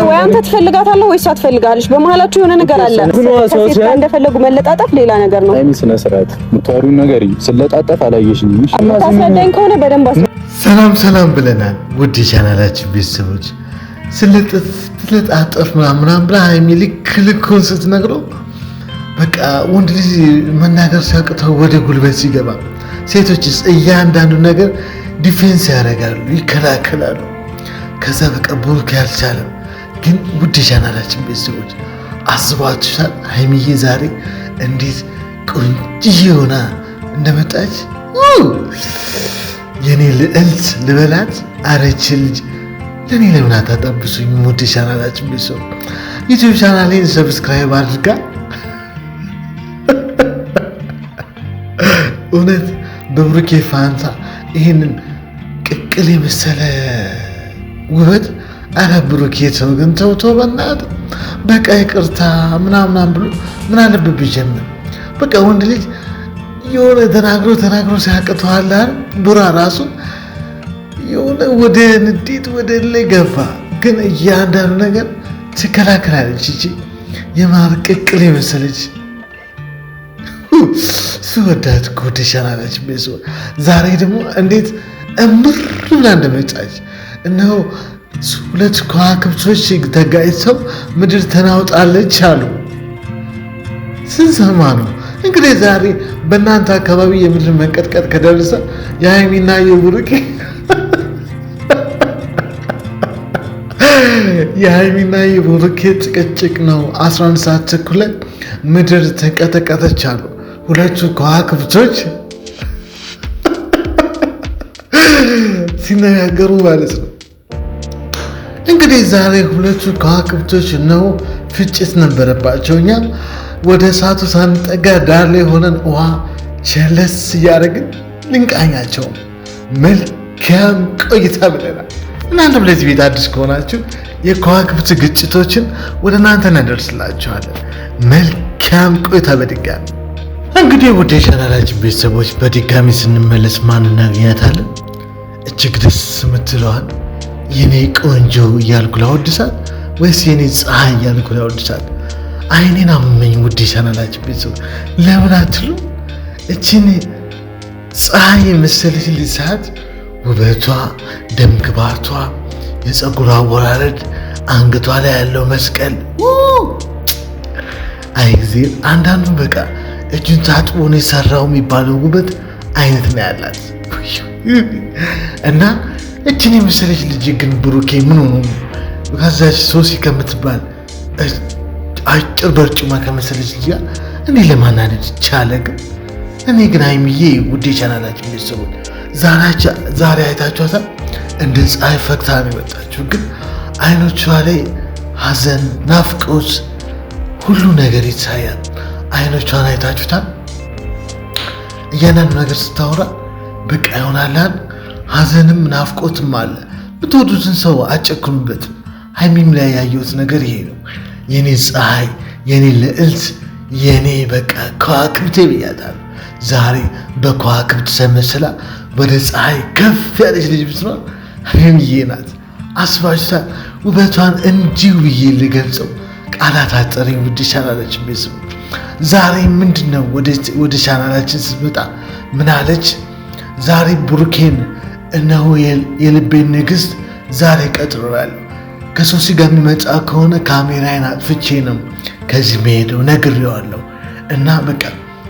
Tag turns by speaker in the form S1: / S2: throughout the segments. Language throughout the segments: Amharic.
S1: ወይ አንተ ትፈልጋታለህ ወይስ አትፈልጋለሽ? በመሀላችሁ የሆነ ነገር አለ። ከሴት ጋር እንደፈለጉ መለጣጠፍ ሌላ ነገር ነው።
S2: አይሚ ስነ ስርዓት የምታወሪውን ነገር ስለጣጠፍ አላየሽኝም።
S1: ታስረዳኝ ከሆነ በደንብ
S3: ሰላም ብለናል። ውድ የቻናላችን ቤተሰቦች ስለጣጠፍ ምናምን ብላ ሃይሚ ልኩን ስትነግረው በቃ ወንድ ልጅ መናገር ሲያቅተው ወደ ጉልበት ሲገባ፣ ሴቶችስ እያንዳንዱ ነገር ዲፌንስ ያደርጋሉ፣ ይከላከላሉ። ከዛ በቃ ቡሩክ ያልቻለም ግን ውድ የቻናላችን ቤተሰቦች አስባችሁታል? ሃይሚዬ ዛሬ እንዴት ቆንጆ ሆና እንደመጣች የኔ ልዕልት ልበላት። አረች ልጅ ለኔ ለምን አታጠብሱኝ? ውድ የቻናላችን ቤተሰቦች ዩቲዩብ ቻናሌን ሰብስክራይብ አድርጋ እውነት በብሩኬ ፋንታ ይህንን ቅቅል የመሰለ ውበት አረ ብሩኬ ተው ግን ተው በእናትህ በቃ ይቅርታ ምናምን ብሎ ምን አለበት ቢጀምር። በቃ ወንድ ልጅ የሆነ ተናግሮ ሲያቅተዋል። ቡራ ራሱ የሆነ ወደ ንዴት ወደ ላይ ገባ፣ ግን እያንዳንዱ ነገር ትከላከላለች። እቺ የማር ቅቅል የመሰለች ስወዳት ወደ ቻናላችን ቤተሰቦች ዛሬ ደግሞ እንዴት እምር ብላ እንደመጣች እነሆ ሁለት ከዋክብቶች ተጋጭተው ምድር ተናውጣለች አሉ። ስንሰማ ነው እንግዲህ ዛሬ በእናንተ አካባቢ የምድር መንቀጥቀጥ ከደረሰ የሃይሚና የብሩኬ የሃይሚና የብሩኬ ጭቅጭቅ ነው። 11 ሰዓት ተኩል ምድር ተንቀጠቀጠች አሉ ሁለቱ ከዋክብቶች ሲነጋገሩ ማለት ነው። እንግዲህ ዛሬ ሁለቱ ከዋክብቶች ነው ፍጭት ነበረባቸው። እኛም ወደ እሳቱ ሳንጠጋ ዳር ላይ ሆነን ውሃ ቸለስ እያደረግን ልንቃኛቸው መልካም ቆይታ ብለናል። እናንተም ለዚህ ቤት አዲስ ከሆናችሁ የከዋክብት ግጭቶችን ወደ እናንተ እናደርስላችኋለን። መልካም ቆይታ በድጋሚ እንግዲህ ወደ ቻናላችን ቤተሰቦች በድጋሚ ስንመለስ ማን እናገኛታለን? እጅግ ደስ የምትለዋል የኔ ቆንጆ እያልኩ ላወድሳት ወይስ የኔ ፀሐይ እያልኩ ላወድሳት? አይኔን አመመኝ። ውድ ቻናላችን ቤተሰቦች ለምን አትሉ? እችን ፀሐይ የመሰለች ልጅ ሰዓት ውበቷ፣ ደምግባቷ፣ የፀጉሯ አወራረድ፣ አንገቷ ላይ ያለው መስቀል አይ ጊዜ አንዳንዱን በቃ እጁን ታጥቦ ነው የሰራው የሚባለው ውበት አይነት ነው ያላት እና እችን የመሰለች ልጅ ግን ብሩኬ ምን ሆኖ ከዛች ሶሲ ከምትባል አጭር በርጩማ ከመሰለች ልጅ እኔ ለማናደድ ቻለ? ግን እኔ ግን ሃይሚዬ ውድ የቻናላችን ቤተሰቦች ዛሬ አይታችኋታል። እንደ ፀሐይ ፈክታ ነው የመጣችው። ግን አይኖቿ ላይ ሐዘን፣ ናፍቆት፣ ሁሉ ነገር ይታያል። አይኖቿን አይታችሁታል። እያንዳንዱ ነገር ስታወራ በቃ ይሆናላል። ሐዘንም ናፍቆትም አለ። ብትወዱትን ሰው አጨክኑበትም። ሃይሚም ላይ ያየሁት ነገር ይሄ ነው። የኔ ፀሐይ፣ የኔ ልዕልት፣ የኔ በቃ ከዋክብቴ ብያታለሁ። ዛሬ በከዋክብት ተመስላ ወደ ፀሐይ ከፍ ያለች ልጅ ብትኖር ሃይሚዬ ናት። አስባችሁታል? ውበቷን እንዲሁ ብዬ ልገልጸው ቃላት አጠረኝ። ውድ ቻናላችን ቤተሰቦች ዛሬ ምንድነው ወደ ቻናላችን ስትመጣ ምን አለች? ዛሬ ብሩኬን እነሆ የልቤን ንግስት ዛሬ ቀጥሮያለሁ። ከሶሲ ጋር የሚመጣ ከሆነ ካሜራዬን አጥፍቼ ነው ከዚህ መሄደው ነግሬዋለሁ። እና በቃ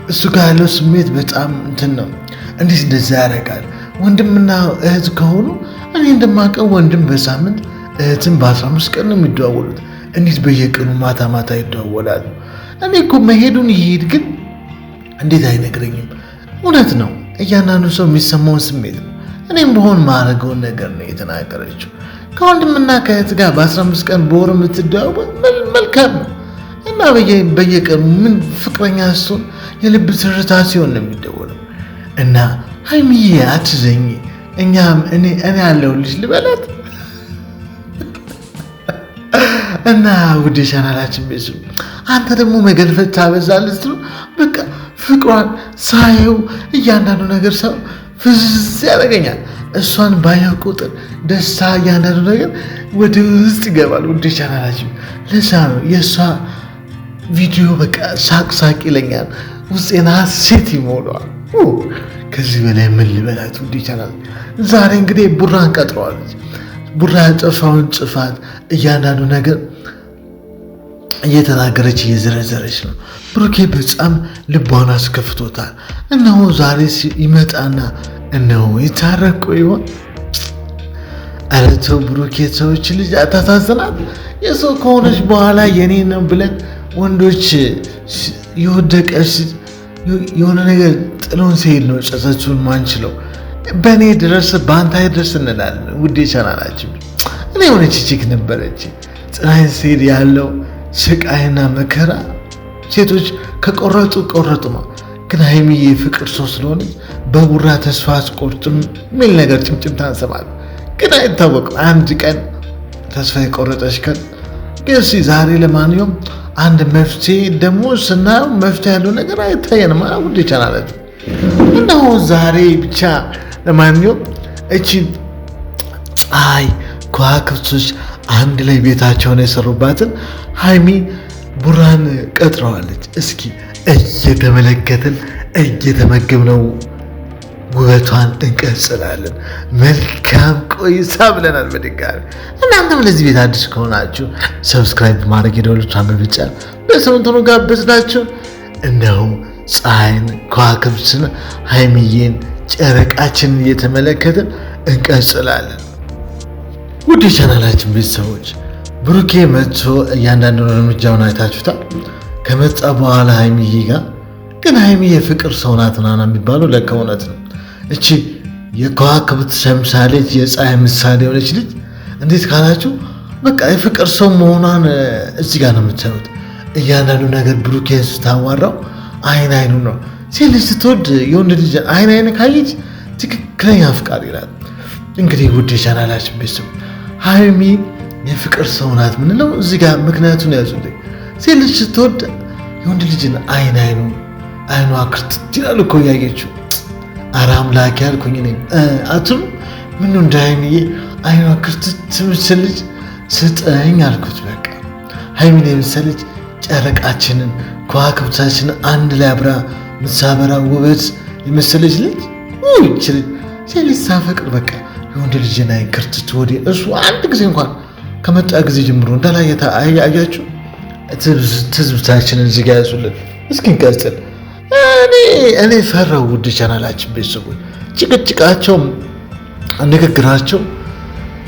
S3: እሱ ጋር ያለው ስሜት በጣም እንትን ነው። እንዴት እንደዛ ያደርጋል? ወንድምና እህት ከሆኑ እኔ እንደማውቀው ወንድም በሳምንት እህትን በ15 ቀን ነው የሚደዋወሉት። እንዴት በየቀኑ ማታ ማታ ይደዋወላሉ? እኔ እኮ መሄዱን ይሄድ ግን እንዴት አይነግረኝም? እውነት ነው። እያንዳንዱ ሰው የሚሰማውን ስሜት ነው። እኔም በሆን ማድረገውን ነገር ነው የተናገረችው። ከወንድምና ከእህት ጋር በ15 ቀን በወር የምትደዋወል መልካም ነው። እና በየቀኑ ምን ፍቅረኛ ስትሆን የልብ ትርታ ሲሆን ነው የሚደወለው። እና ሃይሚዬ አትዘኝ፣ እኔ ያለሁልሽ ልበላት። እና ውድ ቻናላችን ቤት አንተ ደግሞ መገልፈት ታበዛለህ ስትሉ በቃ ፍቅሯን ሳየው እያንዳንዱ ነገር ሰው ፍዝዝ ያደርገኛል። እሷን ባየው ቁጥር ደስታ እያንዳንዱ ነገር ወደ ውስጥ ይገባል። ውድ ቻናላችን ለዛ ነው የእሷ ቪዲዮ በቃ ሳቅ ይለኛል፣ ውስጤን ሐሴት ይሞላዋል። ከዚህ በላይ ምን ልበላት? ውድ ቻናል ዛሬ እንግዲህ ቡራን ቀጥረዋለች። ቡራ ያጠፋውን ጥፋት እያንዳንዱ ነገር እየተናገረች እየዘረዘረች ነው። ብሩኬ በጣም ልቧን አስከፍቶታል። እነሆ ዛሬ ይመጣና እነሆ ይታረቁ ይሆን? ኧረ ተው ብሩኬ፣ ሰዎች ልጅ አታሳዝናት። የሰው ከሆነች በኋላ የኔ ነው ብለን ወንዶች የወደቀች የሆነ ነገር ጥሎን ሲሄድ ነው ጸጸቱን ማንችለው። በእኔ ድረስ በአንተ አይደርስ እንላለን። ውዴ ቻናላችን እኔ የሆነች ቺክ ነበረች ጥላኝ ሲሄድ ያለው ስቃይና መከራ ሴቶች ከቆረጡ ነው። ግን ሀይሚዬ ፍቅር ሰው ስለሆነች በቡራ ተስፋ አስቆርጥም የሚል ነገር ጭምጭምታ እንሰማለን። ግን አይታወቅም አንድ ቀን ተስፋ የቆረጠች ቀን ግን ዛሬ ለማንኛውም አንድ መፍትሄ ደግሞ ስናየው መፍትሄ ያለው ነገር አይታየንም። ውዴ ቻናላችን እነሆ ዛሬ ብቻ ለማንኛውም እቺ ፀሐይ ከዋክብቶች አንድ ላይ ቤታቸውን የሰሩባትን ሀይሚ ቡራን ቀጥረዋለች። እስኪ እየተመለከትን እየተመገብነው ውበቷን እንቀጽላለን። መልካም ቆይታ ብለናል። በድጋሚ እናንተም ለዚህ ቤት አዲስ ከሆናችሁ ሰብስክራይብ ማድረግ የደወሉትን በመጫን በስምንቱኑ ጋበዝናችሁ። እነሆ ፀሐይን ከዋክብትን ሀይሚዬን ጨረቃችንን እየተመለከትን እንቀጽላለን። ውድ የቻናላችን ቤተሰቦች ብሩኬ መጥቶ እያንዳንዱ እርምጃውን አይታችሁታል። ከመጣ በኋላ ሀይሚዬ ጋር ግን ሀይሚዬ የፍቅር ሰው ናት ምናምን የሚባለው ለካ እውነት ነው። እቺ የከዋክብት ተምሳሌት የፀሐይ ምሳሌ የሆነች ልጅ እንዴት ካላችሁ በቃ የፍቅር ሰው መሆኗን እዚህ ጋር ነው የምታዩት። እያንዳንዱ ነገር ብሩኬን ስታዋራው አይኑ ነው። ሴት ልጅ ስትወድ የወንድ ልጅ አይን ካየች ትክክለኛ አፍቃሪ ይላል። እንግዲህ ውድ የቻናላችን ቤተሰብ ሀይሚ የፍቅር ሰው ናት ምንለው እዚህ ጋር ምክንያቱን ያዙልኝ። ሴት ልጅ ስትወድ የወንድ ልጅን አይኗ ክርትት ይላል እኮ እያየችው። ኧረ አምላኬ ያልኩኝ እኔም አቱም ምን እንደ ሀይሚዬ አይኗ ክርትት ምስል ልጅ ስጠኝ አልኩት። በቃ ሀይሚን የመሰለች ጨረቃችንን ከዋክብታችንን አንድ ላይ አብራ ምሳበራ ውበት የመሰለች ልጅ ይችል ሴት ልጅ ሳፈቅር በቃ የወንድ ልጅን አይን ክርትት ወደ እሱ አንድ ጊዜ እንኳን ከመጣ ጊዜ ጀምሮ እንዳላየታ አያችሁ። ትዝብታችንን እዚህ ጋር ያዙልን። እስኪ እንቀጥል። እኔ ፈራው። ውድ ቻናላችን ቤተሰቦች ጭቅጭቃቸው፣ ንግግራቸው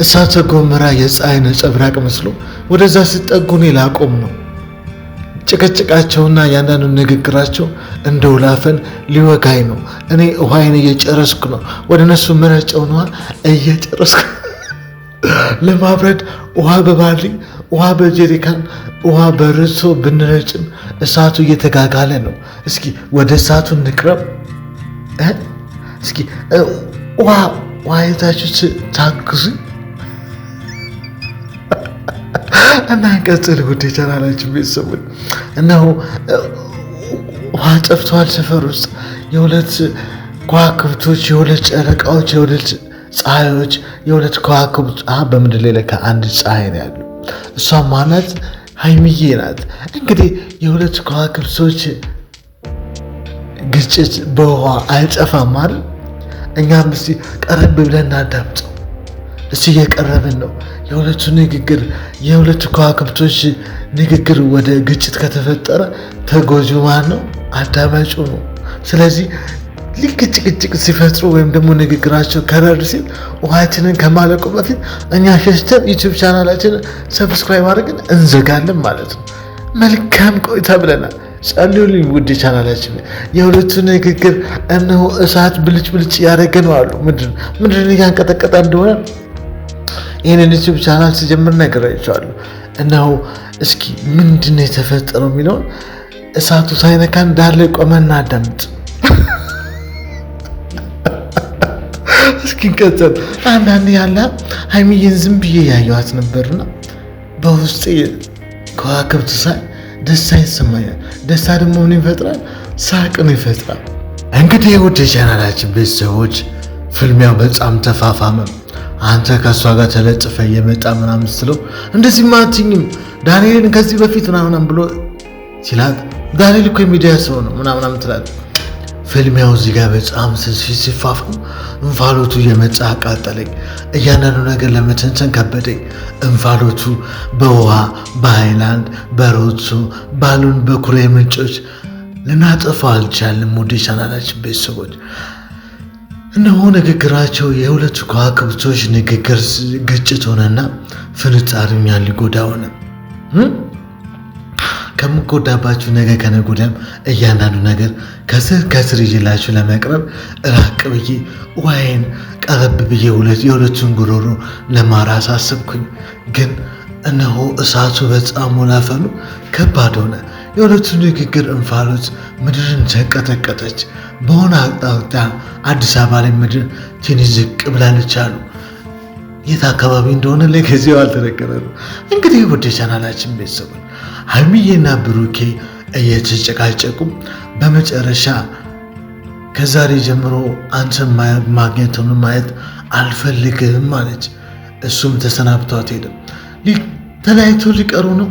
S3: እሳተ ገሞራ የፀሐይ ነጸብራቅ መስሎ ወደዛ ሲጠጉ እኔ ላቆም ነው። ጭቅጭቃቸውና ያንዳንዱ ንግግራቸው እንደ ውላፈን ሊወጋኝ ነው። እኔ ውሃይን እየጨረስኩ ነው። ወደ እነሱ መረጨው ነዋ እየጨረስኩ ለማብረድ ውሃ በባሊ ውሃ በጀሪካን ውሃ በርሶ ብንረጭም እሳቱ እየተጋጋለ ነው። እስኪ ወደ እሳቱ እንቅረብ። እስኪ ውሃ የታችሁ ታግዙ እና እንቀጥል። ውድ የቻናላችን ቤተሰቦች እነሆ ውሃ ጠፍተዋል ሰፈር ውስጥ። የሁለት ከዋክብቶች፣ የሁለት ጨረቃዎች፣ የሁለት ፀሐዮች፣ የሁለት ከዋክብት በምድር ላይ ለካ አንድ ፀሐይ ነው ያለው። እሷ ማለት ሀይሚዬ ናት። እንግዲህ የሁለት ከዋክብቶች ግጭት በውሃ አይጠፋም ማለት እኛም እስቲ ቀረብ ብለን እናዳምጠው። እስቲ እየቀረብን ነው። የሁለቱ ንግግር የሁለቱ ከዋክብቶች ንግግር ወደ ግጭት ከተፈጠረ ተጎጂው ማን ነው? አዳማጩ ነው። ስለዚህ ልክ ጭቅጭቅ ሲፈጥሩ ወይም ደግሞ ንግግራቸው ከረር ሲል ውሃችንን ከማለቁ በፊት እኛ ሸሽተን ዩቲዩብ ቻናላችንን ሰብስክራይብ አድርገን እንዘጋለን ማለት ነው። መልካም ቆይታ ብለናል። ጸልዩልኝ ውድ ቻናላችን። የሁለቱ ንግግር እነሆ እሳት ብልጭ ብልጭ ያደረገ ነው አሉ። ምንድን እያንቀጠቀጠ እንደሆነ ይህንን ዩቲዩብ ቻናል ሲጀምር ነግሬያቸዋለሁ። እነሆ እስኪ ምንድን ነው የተፈጠረው የሚለውን እሳቱ ሳይነካ እንዳለ ቆመና አዳምጥ። እስኪ እንቀጥል። አንዳንድ ያለ ሀይሚዬን ዝም ብዬ ያየኋት ነበርና በውስጤ ከዋክብት ሳይ ደስታ ይሰማኛል። ደስታ ደግሞ ምን ይፈጥራል? ሳቅን ይፈጥራል። እንግዲህ ውድ የቻናላችን ቤተሰቦች ፍልሚያው በጣም ተፋፋመ። አንተ ከእሷ ጋር ተለጥፈ እየመጣ ምናምን ስትለው እንደዚህ ማትኝም ዳንኤልን ከዚህ በፊት ምናምን ብሎ ሲላት ዳንኤል እኮ የሚዲያ ሰው ነው ምናምን ትላት። ፍልሚያው እዚህ ጋር በጣም ሲፋፋም እንፋሎቱ እየመጣ አቃጠለኝ። እያንዳንዱ ነገር ለመተንተን ከበደኝ። እንፋሎቱ በውሃ በሃይላንድ በሮቶ ባሉን በኩሬ ምንጮች ልናጠፋው አልቻልም። ወደ ቻናላችን ቤተሰቦች እነሆ ንግግራቸው የሁለቱ ከዋክብቶች ንግግር ግጭት ሆነና ፍንጣሪኛ ሊጎዳ ሆነ። ከምጎዳባችሁ ነገር ከነገ ወዲያም እያንዳንዱ ነገር ከስር ይዤላችሁ ለመቅረብ ራቅ ብዬ ዋይን ቀረብ ብዬ የሁለቱን ጉሮሮ ለማራስ አሰብኩኝ። ግን እነሆ እሳቱ በጣም ወላፈኑ ከባድ ሆነ። የሁለቱ ንግግር እንፋሎት ምድርን ተንቀጠቀጠች። በሆነ አቅጣጫ አዲስ አበባ ላይ ምድር ትንሽ ዝቅ ብላለች አሉ። የት አካባቢ እንደሆነ ለጊዜው አልተነገረም። እንግዲህ ወደ ቻናላችን ቤተሰቦች ሀይሚዬና ብሩኬ እየተጨቃጨቁ በመጨረሻ ከዛሬ ጀምሮ አንተን ማግኘቱን ማየት አልፈልግም ማለች። እሱም ተሰናብቷት ሄደ። ተለያይቶ ሊቀሩ ነው።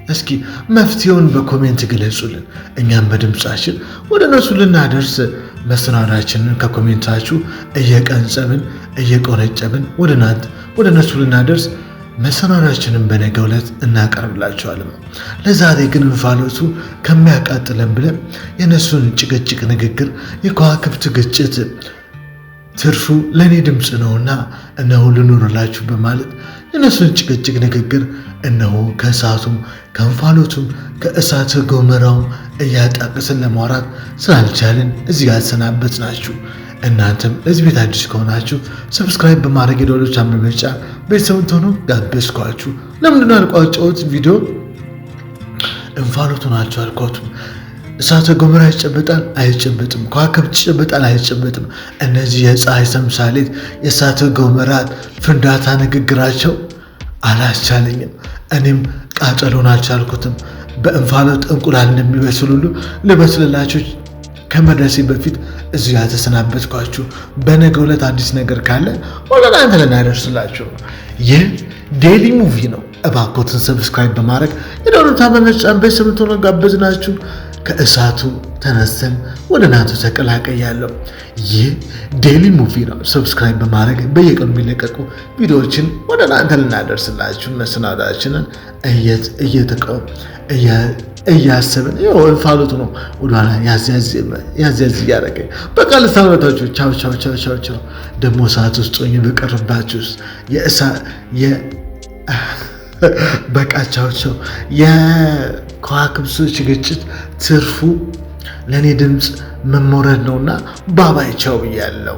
S3: እስኪ መፍትሄውን በኮሜንት ግለጹልን። እኛም በድምጻችን ወደ እነሱ ልናደርስ መሰናዳችንን ከኮሜንታችሁ እየቀንጨብን እየቆነጨብን ወደ እነሱ ልናደርስ መሰናዳችንን በነገው ዕለት እናቀርብላችኋለን። ለዛሬ ግን እንፋሎቱ ከሚያቃጥለን ብለን የእነሱን ጭቅጭቅ ንግግር የከዋክብት ግጭት ትርፉ ለእኔ ድምፅ ነውና እነሆ ልኑርላችሁ በማለት የእነሱን ጭቅጭቅ ንግግር እነሆ ከእሳቱም ከእንፋሎቱም ከእሳተ ገሞራውም እያጣቀስን ለማውራት ስላልቻልን እዚህ ጋር ሰናበት ናችሁ። እናንተም ለዚህ ቤት አዲስ ከሆናችሁ ሰብስክራይብ በማድረግ የደወሎች አምልጫ ቤተሰብ ትሆኑ ጋበዝኳችሁ። ለምንድነው ያልቋጨሁት ቪዲዮ? እንፋሎቱ ናቸው አልኳችሁ። እሳተ ገሞራ ይጨበጣል አይጨበጥም? ከዋክብት ይጨበጣል አይጨበጥም? እነዚህ የፀሐይ ተምሳሌት የእሳተ ገሞራ ፍንዳታ ንግግራቸው አላስቻለኝም። እኔም ቃጠሎን አልቻልኩትም። በእንፋሎት እንቁላል እንደሚበስል ሁሉ ልበስልላችሁ ከመድረሴ በፊት እዚህ ጋር ተሰናበትኳችሁ። በነገው ዕለት አዲስ ነገር ካለ ወደ እናንተ ልናደርስላችሁ። ይህ ዴይሊ ሙቪ ነው። እባክዎትን ሰብስክራይብ በማድረግ የደወሉን በመጫን ቤተሰብ ትሆኑ ጋበዝናችሁ። ከእሳቱ ተነስተን ወደ እናንተ ተቀላቀያለሁ። ይህ ዴይሊ ሙቪ ነው። ሰብስክራይብ በማድረግ በየቀኑ የሚለቀቁ ቪዲዮዎችን ወደ እናንተ ልናደርስላችሁ መሰናዳችንን እያሰብን እንፋሎቱ ነው ወደኋላ ያዝ እያደረገኝ በቃ ልሳኖታችሁ። ቻው። ደግሞ ሰዓት ውስጥ ሆኜ በቀርባችሁ ውስጥ በቃ ቻው። የከዋክብቶች ግጭት ትርፉ ለእኔ ድምፅ መሞረድ ነውና ባባይ ቻው ብያለሁ።